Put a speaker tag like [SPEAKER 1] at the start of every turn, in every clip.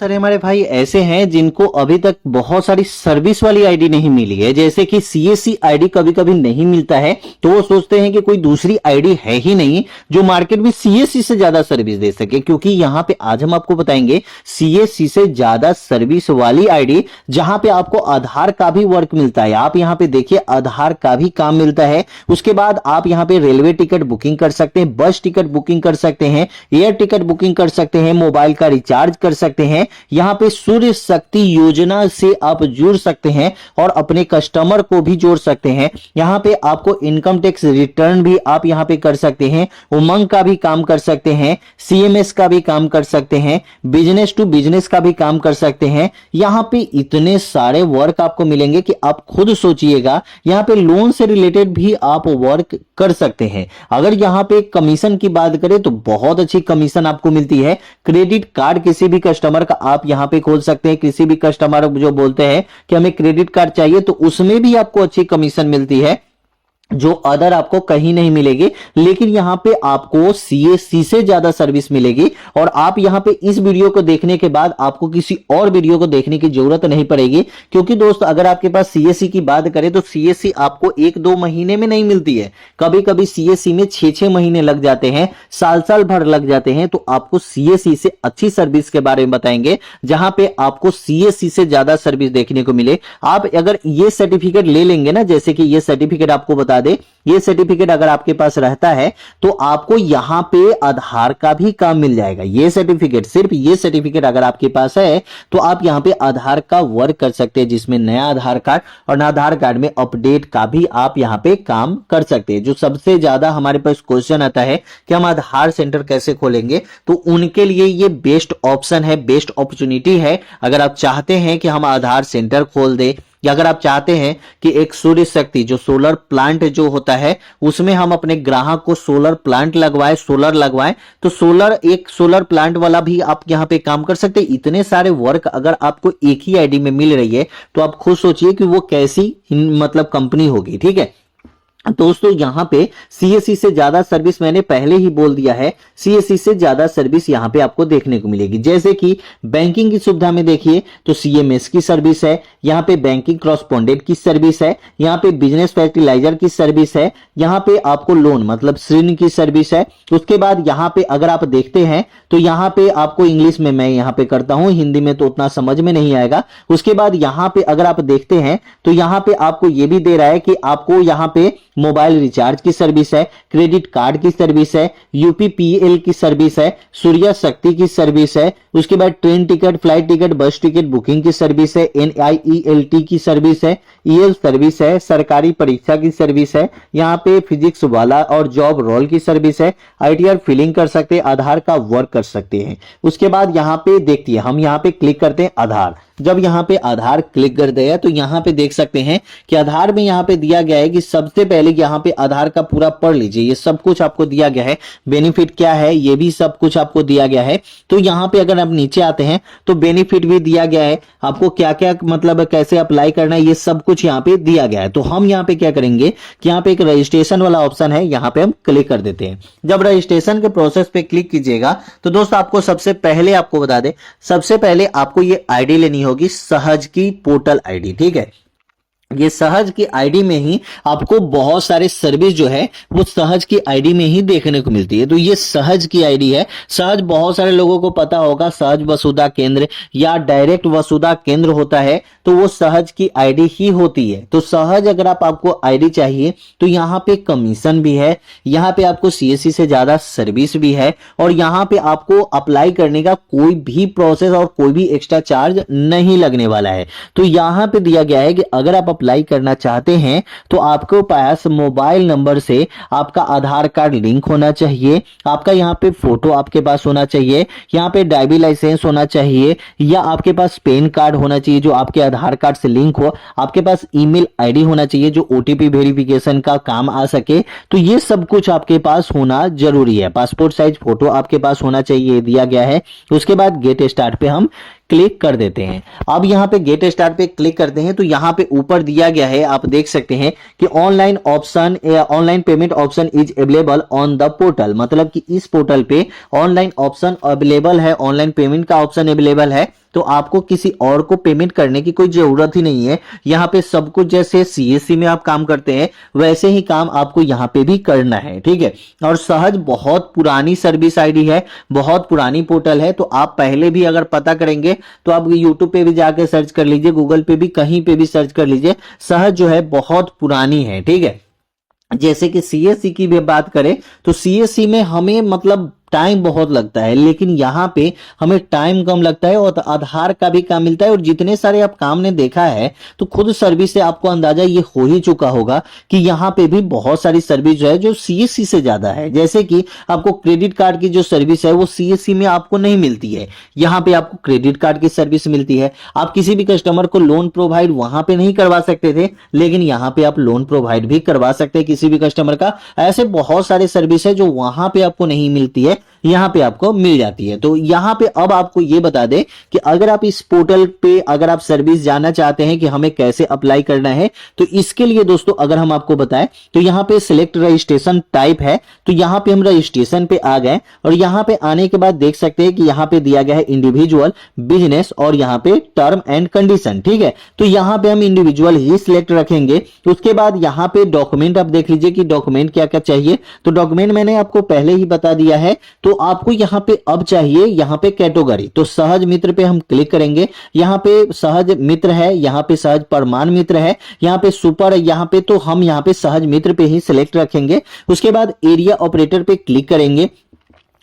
[SPEAKER 1] Sir हमारे भाई ऐसे हैं जिनको अभी तक बहुत सारी सर्विस वाली आईडी नहीं मिली है, जैसे कि सीएससी आईडी कभी कभी नहीं मिलता है तो वो सोचते हैं कि कोई दूसरी आईडी है ही नहीं जो मार्केट में सीएससी से ज्यादा सर्विस दे सके। क्योंकि यहाँ पे आज हम आपको बताएंगे सीएससी से ज्यादा सर्विस वाली आईडी जहां पे आपको आधार का भी वर्क मिलता है। आप यहाँ पे देखिए आधार का भी काम मिलता है। उसके बाद आप यहाँ पे रेलवे टिकट बुकिंग कर सकते हैं, बस टिकट बुकिंग कर सकते हैं, एयर टिकट बुकिंग कर सकते हैं, मोबाइल का रिचार्ज कर सकते हैं। यहां पे सूर्य शक्ति योजना से आप जुड़ सकते हैं और अपने कस्टमर को भी जोड़ सकते हैं। यहां पे आपको इनकम टैक्स रिटर्न भी आप यहां पे कर सकते हैं, उमंग का भी काम कर सकते हैं, सीएमएस का भी काम कर सकते हैं, बिजनेस टू बिजनेस का भी काम कर सकते हैं। यहां पे इतने सारे वर्क आपको मिलेंगे कि आप खुद सोचिएगा। यहां पे लोन से रिलेटेड भी आप वर्क कर सकते हैं। अगर यहां पे कमीशन की बात करें तो बहुत अच्छी कमीशन आपको मिलती है। क्रेडिट कार्ड किसी भी कस्टमर का आप यहां पे खोल सकते हैं। किसी भी कस्टमर जो बोलते हैं कि हमें क्रेडिट कार्ड चाहिए तो उसमें भी आपको अच्छी कमीशन मिलती है जो अदर आपको कहीं नहीं मिलेगी। लेकिन यहां पे आपको सीएससी से ज्यादा सर्विस मिलेगी और आप यहां पे इस वीडियो को देखने के बाद आपको किसी और वीडियो को देखने की जरूरत नहीं पड़ेगी। क्योंकि दोस्त अगर आपके पास सीएससी की बात करें तो सीएससी आपको 1-2 महीने में नहीं मिलती है, कभी कभी सीएससी में 6-6 महीने लग जाते हैं, साल भर लग जाते हैं। तो आपको सीएससी से अच्छी सर्विस के बारे में बताएंगे जहां पे आपको सीएससी से ज्यादा सर्विस देखने को मिले। आप अगर ये सर्टिफिकेट ले लेंगे ना, जैसे कि ये सर्टिफिकेट आपको बता दे, ये सर्टिफिकेट अगर आपके पास रहता है तो आपको यहां पे आधार का भी काम मिल जाएगा। ये सर्टिफिकेट, सिर्फ ये सर्टिफिकेट अगर आपके पास है तो आप यहां पे आधार का वर्क कर सकते हैं, जिसमें नया आधार कार्ड और आधार कार्ड में अपडेट का भी आप यहां पे काम कर सकते हैं। जो सबसे ज्यादा हमारे पास क्वेश्चन आता है कि हम आधार सेंटर कैसे खोलेंगे, तो उनके लिए ये बेस्ट ऑप्शन है, बेस्ट अपॉर्चुनिटी है। अगर आप चाहते हैं कि हम आधार सेंटर खोल दें या अगर आप चाहते हैं कि एक सूर्य शक्ति जो सोलर प्लांट जो होता है उसमें हम अपने ग्राहक को सोलर प्लांट लगवाएं, सोलर लगवाएं, तो एक सोलर प्लांट वाला भी आप यहां पे काम कर सकते हैं। इतने सारे वर्क अगर आपको एक ही आईडी में मिल रही है तो आप खुद सोचिए कि वो कैसी मतलब कंपनी होगी। ठीक है दोस्तों, यहां पे सीएससी से ज्यादा सर्विस मैंने पहले ही बोल दिया है, सीएससी से ज्यादा सर्विस यहां पे आपको देखने को मिलेगी। जैसे कि बैंकिंग की सुविधा में देखिए तो सीएमएस की सर्विस है, यहां पे बैंकिंग कॉरेस्पोंडेंट की सर्विस है, यहां पे बिजनेस फर्टिलाइजर की सर्विस है, यहां पे आपको लोन मतलब ऋण की सर्विस है। उसके बाद यहां पे अगर आप देखते हैं तो यहां पे आपको इंग्लिश में मैं यहां पे करता हूं, हिंदी में तो उतना समझ में नहीं आएगा। उसके बाद यहां पे अगर आप देखते हैं तो यहां पे आपको यह भी दे रहा है कि आपको यहां पे मोबाइल रिचार्ज की सर्विस है, क्रेडिट कार्ड की सर्विस है, यूपीपीएल की सर्विस है, सूर्य शक्ति की सर्विस है। उसके बाद ट्रेन टिकट, फ्लाइट टिकट, बस टिकट बुकिंग की सर्विस है, NIELT की सर्विस है, EL सर्विस है, सरकारी परीक्षा की सर्विस है, यहाँ पे फिजिक्स वाला और जॉब रोल की सर्विस है, ITR फिलिंग कर सकते हैं, आधार का वर्क कर सकते हैं। उसके बाद यहाँ पे देखिए हम यहाँ पे क्लिक करते हैं आधार। जब यहाँ पे आधार क्लिक कर दिया तो यहाँ पे देख सकते हैं कि आधार में यहाँ पे दिया गया है कि सबसे पहले यहाँ पे आधार का पूरा पढ़ लीजिए, ये सब कुछ आपको दिया गया है, बेनिफिट क्या है ये भी सब कुछ आपको दिया गया है। तो यहाँ पे अगर आप नीचे आते हैं तो बेनिफिट भी दिया गया है, आपको क्या क्या मतलब कैसे अप्लाई करना है ये सब कुछ यहाँ पे दिया गया है। तो हम यहाँ पे क्या करेंगे कि यहाँ पे एक रजिस्ट्रेशन वाला ऑप्शन है, यहाँ पे हम क्लिक कर देते हैं। जब रजिस्ट्रेशन के प्रोसेस पे क्लिक कीजिएगा तो दोस्तों आपको सबसे पहले आपको बता दें, सबसे पहले आपको ये आईडी लेनी होगी, सहज की पोर्टल आईडी। ठीक है, ये सहज की आईडी में ही आपको बहुत सारे सर्विस जो है वो सहज की आईडी में ही देखने को मिलती है। तो ये सहज की आईडी है। सहज बहुत सारे लोगों को पता होगा, सहज वसुधा केंद्र या डायरेक्ट वसुधा केंद्र होता है तो वो सहज की आईडी ही होती है। तो सहज अगर आपको आईडी चाहिए तो यहाँ पे कमीशन भी है, यहाँ पे आपको सीएससी से ज्यादा सर्विस भी है और यहाँ पे आपको अप्लाई करने का कोई भी प्रोसेस और कोई भी एक्स्ट्रा चार्ज नहीं लगने वाला है। तो यहाँ पे दिया गया है कि अगर आप अप्लाई करना चाहते हैं तो आपके पास मोबाइल नंबर से आपका आधार कार्ड लिंक होना चाहिए, आपका यहाँ पे फोटो आपके पास होना चाहिए, यहाँ पे ड्राइविंग लाइसेंस होना चाहिए या आपके पास पैन कार्ड होना चाहिए जो आपके आधार कार्ड से लिंक हो, आपके पास ईमेल आईडी होना चाहिए जो ओटीपी वेरिफिकेशन का काम आ सके। तो ये सब कुछ आपके पास होना जरूरी है। पासपोर्ट साइज फोटो आपके पास होना चाहिए, दिया गया है। उसके बाद गेट स्टार्ट पे हम क्लिक कर देते हैं। अब यहाँ पे गेट स्टार्ट पे क्लिक करते हैं तो यहाँ पे ऊपर दिया गया है, आप देख सकते हैं कि ऑनलाइन ऑप्शन या online payment option is available on the portal, मतलब कि इस पोर्टल पे ऑनलाइन ऑप्शन अवेलेबल है, ऑनलाइन पेमेंट का ऑप्शन अवेलेबल है। तो आपको किसी और को पेमेंट करने की कोई जरूरत ही नहीं है। यहाँ पे सब कुछ जैसे सीएससी में आप काम करते हैं वैसे ही काम आपको यहाँ पे भी करना है, ठीक है। और सहज बहुत पुरानी सर्विस आईडी है, बहुत पुरानी पोर्टल है। तो आप पहले भी अगर पता करेंगे तो आप यूट्यूब पे भी जाके सर्च कर लीजिए, गूगल पे भी, कहीं पे भी सर्च कर लीजिए, सहज जो है बहुत पुरानी है, ठीक है। जैसे कि सीएससी की भी बात करें तो सीएससी में हमें मतलब टाइम बहुत लगता है, लेकिन यहाँ पे हमें टाइम कम लगता है और आधार का भी काम मिलता है। और जितने सारे आप काम ने देखा है तो खुद सर्विस से आपको अंदाजा ये हो ही चुका होगा कि यहाँ पे भी बहुत सारी सर्विस जो है जो सीएससी से ज्यादा है। जैसे कि आपको क्रेडिट कार्ड की जो सर्विस है वो सीएससी में आपको नहीं मिलती है, यहाँ पे आपको क्रेडिट कार्ड की सर्विस मिलती है। आप किसी भी कस्टमर को लोन प्रोवाइड वहां पे नहीं करवा सकते थे, लेकिन यहाँ पे आप लोन प्रोवाइड भी करवा सकते हैं किसी भी कस्टमर का। ऐसे बहुत सारे सर्विस है जो वहां पे आपको नहीं मिलती है, यहाँ पे आपको मिल जाती है। तो यहाँ पे अब आपको ये बता दें कि अगर आप इस पोर्टल पे अगर आप सर्विस जानना चाहते हैं कि हमें कैसे अप्लाई करना है, तो इसके लिए दोस्तों अगर हम आपको बताएं तो यहाँ पे सिलेक्ट रजिस्ट्रेशन टाइप है। तो यहाँ पे हम रजिस्ट्रेशन पे आ गए और यहाँ पे आने के बाद देख सकते हैं कि यहाँ पे दिया गया है इंडिविजुअल, बिजनेस और यहाँ पे टर्म एंड कंडीशन, ठीक है। तो यहाँ पे हम इंडिविजुअल ही सिलेक्ट रखेंगे। उसके बाद यहाँ पे डॉक्यूमेंट आप देख लीजिए कि डॉक्यूमेंट क्या क्या चाहिए। तो डॉक्यूमेंट मैंने आपको पहले ही बता दिया है। तो आपको यहाँ पे अब चाहिए यहाँ पे कैटेगरी, तो सहज मित्र पे हम क्लिक करेंगे। यहाँ पे सहज मित्र है, यहाँ पे सहज प्रमाण मित्र है, यहाँ पे सुपर है, यहाँ पे तो हम यहाँ पे सहज मित्र पे ही सिलेक्ट रखेंगे। उसके बाद एरिया ऑपरेटर पे क्लिक करेंगे।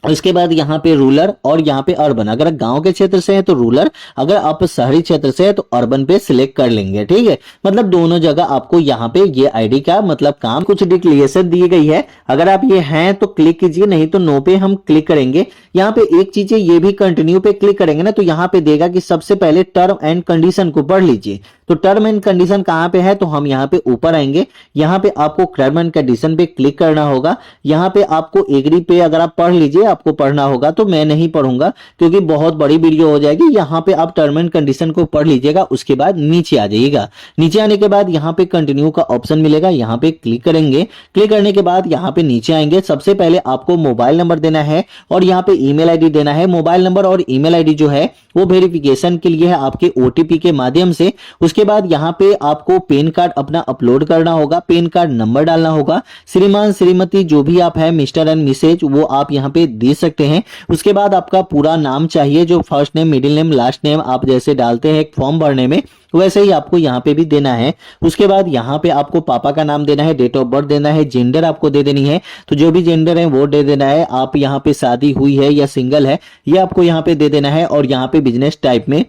[SPEAKER 1] इसके बाद यहाँ पे रूरल और यहाँ पे अर्बन, अगर गांव के क्षेत्र से है तो रूरल, अगर आप शहरी क्षेत्र से है तो अर्बन पे सिलेक्ट कर लेंगे, ठीक है। मतलब दोनों जगह आपको यहाँ पे ये आईडी का मतलब काम कुछ डिक्लेरेशन दी गई है। अगर आप ये हैं तो क्लिक कीजिए, नहीं तो नो पे हम क्लिक करेंगे। यहाँ पे एक चीज है, ये भी कंटिन्यू पे क्लिक करेंगे ना तो यहाँ पे देगा कि सबसे पहले टर्म एंड कंडीशन को पढ़ लीजिए। तो टर्म एंड कंडीशन कहाँ पे है, तो हम यहाँ पे ऊपर आएंगे। यहाँ पे आपको टर्म एंड कंडीशन पे क्लिक करना होगा। यहाँ पे आपको एग्री पे अगर आप पढ़ लीजिए, आपको पढ़ना होगा, तो मैं नहीं पढ़ूंगा क्योंकि बहुत बड़ी वीडियो हो जाएगी। यहाँ पे आप टर्म एंड कंडीशन को पढ़ लीजिएगा, उसके बाद नीचे आ जाइएगा। नीचे आने के बाद यहाँ पे कंटिन्यू का ऑप्शन मिलेगा, यहाँ पे क्लिक करेंगे। क्लिक करने के बाद यहाँ पे नीचे आएंगे। सबसे पहले आपको मोबाइल नंबर देना है और यहाँ पे ईमेल आईडी देना है। मोबाइल नंबर और ईमेल आईडी जो है वो वेरिफिकेशन के लिए है आपके ओटीपी के माध्यम से। उसके बाद यहाँ पे आपको पैन कार्ड अपना अपलोड करना होगा, पैन कार्ड नंबर डालना होगा। श्रीमान श्रीमती जो भी आप है, मिस्टर एंड मिसेज, वो आप यहाँ पे दे सकते हैं। उसके बाद आपका पूरा नाम चाहिए, जो first name, middle name, last name आप जैसे डालते हैं एक फॉर्म भरने में, वैसे ही आपको यहाँ पे भी देना है। उसके बाद यहाँ पे आपको पापा का नाम देना है, डेट ऑफ बर्थ देना है, जेंडर आपको दे देनी है, तो जो भी जेंडर है वो दे देना है। आप यहाँ पे शादी हुई है या सिंगल है ये आपको यहाँ पे दे देना है। और यहाँ पे बिजनेस टाइप में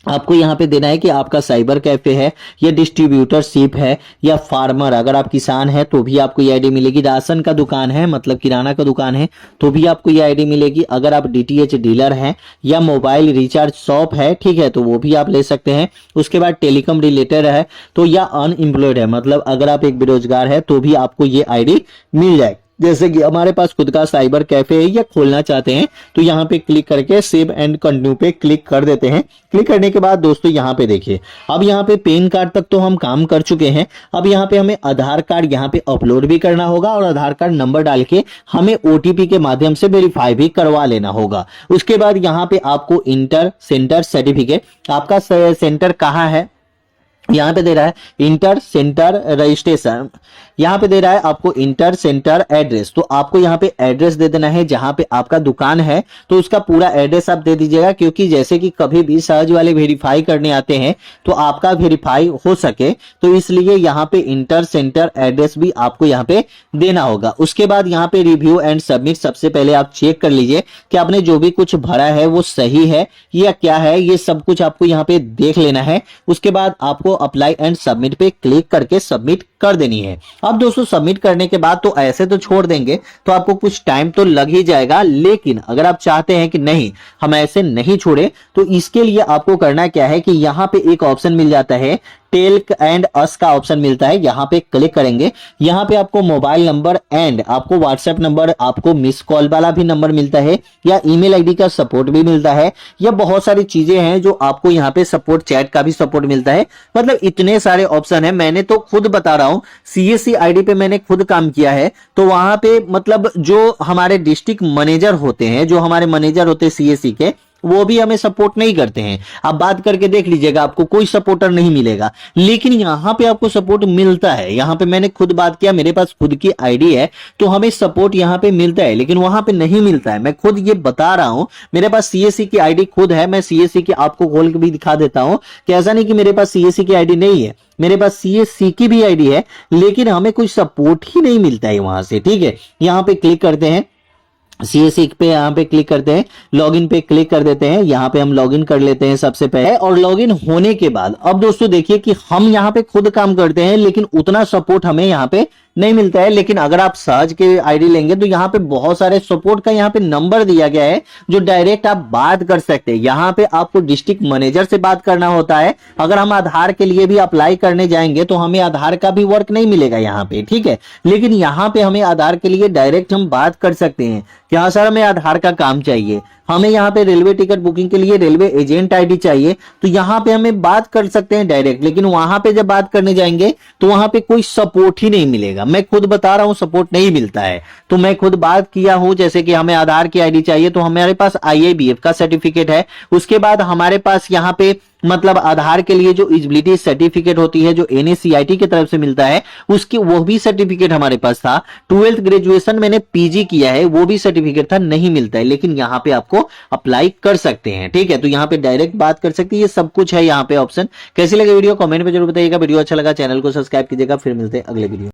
[SPEAKER 1] आपको यहाँ पे देना है कि आपका साइबर कैफे है या डिस्ट्रीब्यूटरशिप है या फार्मर, अगर आप किसान है तो भी आपको ये आईडी मिलेगी। राशन का दुकान है मतलब किराना का दुकान है तो भी आपको ये आईडी मिलेगी। अगर आप डीटीएच डीलर हैं या मोबाइल रिचार्ज शॉप है, ठीक है, तो वो भी आप ले सकते हैं। उसके बाद टेलीकॉम रिलेटेड है तो या अनएम्प्लॉयड है, मतलब अगर आप एक बेरोजगार है तो भी आपको ये आईडी मिल जाएगी। जैसे कि हमारे पास खुद का साइबर कैफे है या खोलना चाहते हैं तो यहाँ पे क्लिक करके सेव एंड कंटिन्यू पे क्लिक कर देते हैं। क्लिक करने के बाद दोस्तों यहाँ पे देखिए, अब यहाँ पे पैन कार्ड तक तो हम काम कर चुके हैं। अब यहाँ पे हमें आधार कार्ड यहाँ पे अपलोड भी करना होगा और आधार कार्ड नंबर डाल के हमें ओटीपी के माध्यम से वेरीफाई भी करवा लेना होगा। उसके बाद यहाँ पे आपको इंटर सेंटर सर्टिफिकेट, आपका सेंटर कहाँ है यहाँ पे दे रहा है इंटर सेंटर रजिस्ट्रेशन, यहाँ पे दे रहा है आपको इंटर सेंटर एड्रेस, तो आपको यहाँ पे एड्रेस दे देना है जहां पे आपका दुकान है, तो उसका पूरा एड्रेस आप दे दीजिएगा। क्योंकि जैसे कि कभी भी सहज वाले वेरीफाई करने आते हैं तो आपका वेरीफाई हो सके, तो इसलिए यहाँ पे इंटर सेंटर एड्रेस भी आपको यहाँ पे देना होगा। उसके बाद यहाँ पे रिव्यू एंड सबमिट, सबसे पहले आप चेक कर लीजिए कि आपने जो भी कुछ भरा है वो सही है या क्या है, ये सब कुछ आपको यहाँ पे देख लेना है। उसके बाद आपको अप्लाई एंड सबमिट पे क्लिक करके सबमिट कर देनी है। अब दोस्तों सबमिट करने के बाद तो ऐसे तो छोड़ देंगे तो आपको कुछ टाइम तो लग ही जाएगा, लेकिन अगर आप चाहते हैं कि नहीं हम ऐसे नहीं छोड़े तो इसके लिए आपको करना क्या है कि यहाँ पे एक ऑप्शन मिल जाता है टेल्क एंड अस का ऑप्शन मिलता है, यहाँ पे क्लिक करेंगे। यहाँ पे आपको मोबाइल नंबर एंड आपको व्हाट्सएप नंबर, आपको मिस कॉल वाला भी नंबर मिलता है, या ईमेल आईडी का सपोर्ट भी मिलता है, या बहुत सारी चीजें हैं जो आपको यहाँ पे सपोर्ट, चैट का भी सपोर्ट मिलता है। मतलब इतने सारे ऑप्शन है। मैंने तो खुद बता रहा हूं, सीएससी आईडी पे मैंने खुद काम किया है, तो वहां पे मतलब जो हमारे डिस्ट्रिक्ट मैनेजर होते हैं, जो हमारे मैनेजर होते हैं सीएससी के, वो भी हमें सपोर्ट नहीं करते हैं। आप बात करके देख लीजिएगा, आपको कोई सपोर्टर नहीं मिलेगा। लेकिन यहां पे आपको सपोर्ट मिलता है। यहां पे मैंने खुद बात किया, मेरे पास खुद की आईडी है, तो हमें सपोर्ट यहां पे मिलता है, लेकिन वहां पे नहीं मिलता है। मैं खुद ये बता रहा हूं, मेरे पास सीएससी की आईडी खुद है। मैं सीएससी की आपको खोल के भी दिखा देता हूं कि ऐसा नहीं कि मेरे पास सीएससी की आईडी नहीं है, मेरे पास सीएससी की भी आईडी है, लेकिन हमें कोई सपोर्ट ही नहीं मिलता है वहां से। ठीक है, यहां पे क्लिक करते हैं, सीएससी पे यहाँ पे क्लिक करते हैं, लॉगिन पे क्लिक कर देते हैं। यहाँ पे हम लॉगिन कर लेते हैं सबसे पहले, और लॉगिन होने के बाद अब दोस्तों देखिए कि हम यहाँ पे खुद काम करते हैं, लेकिन उतना सपोर्ट हमें यहाँ पे नहीं मिलता है। लेकिन अगर आप सहज के आईडी लेंगे तो यहाँ पे बहुत सारे सपोर्ट का यहाँ पे नंबर दिया गया है, जो डायरेक्ट आप बात कर सकते हैं। यहाँ पे आपको डिस्ट्रिक्ट मैनेजर से बात करना होता है। अगर हम आधार के लिए भी अप्लाई करने जाएंगे तो हमें आधार का भी वर्क नहीं मिलेगा यहाँ पे, ठीक है। लेकिन यहाँ पे हमें आधार के लिए डायरेक्ट हम बात कर सकते हैं कि हाँ सर हमें आधार का काम चाहिए, हमें यहाँ पे रेलवे टिकट बुकिंग के लिए रेलवे एजेंट आईडी चाहिए, तो यहाँ पे हमें बात कर सकते हैं डायरेक्ट। लेकिन वहां पे जब बात करने जाएंगे तो वहां पे कोई सपोर्ट ही नहीं मिलेगा। मैं खुद बता रहा हूं, सपोर्ट नहीं मिलता है। तो मैं खुद बात किया हूं, जैसे कि हमें आधार की आईडी चाहिए, तो हमारे पास IABF का सर्टिफिकेट है। उसके बाद हमारे पास यहाँ पे मतलब आधार के लिए जो एलिजिबिलिटी सर्टिफिकेट होती है, जो NACIT की तरफ से मिलता है, उसकी वो भी सर्टिफिकेट हमारे पास था। 12th ग्रेजुएशन मैंने PG किया है, वो भी सर्टिफिकेट था, नहीं मिलता है। लेकिन यहाँ पे आपको अप्लाई कर सकते हैं, ठीक है। तो यहाँ पे डायरेक्ट बात कर सकते हैं, ये सब कुछ है यहाँ पे ऑप्शन। कैसी लगे वीडियो कमेंट में जरूर बताइएगा। वीडियो अच्छा लगा चैनल को सब्सक्राइब कीजिएगा। फिर मिलते हैं अगले वीडियो।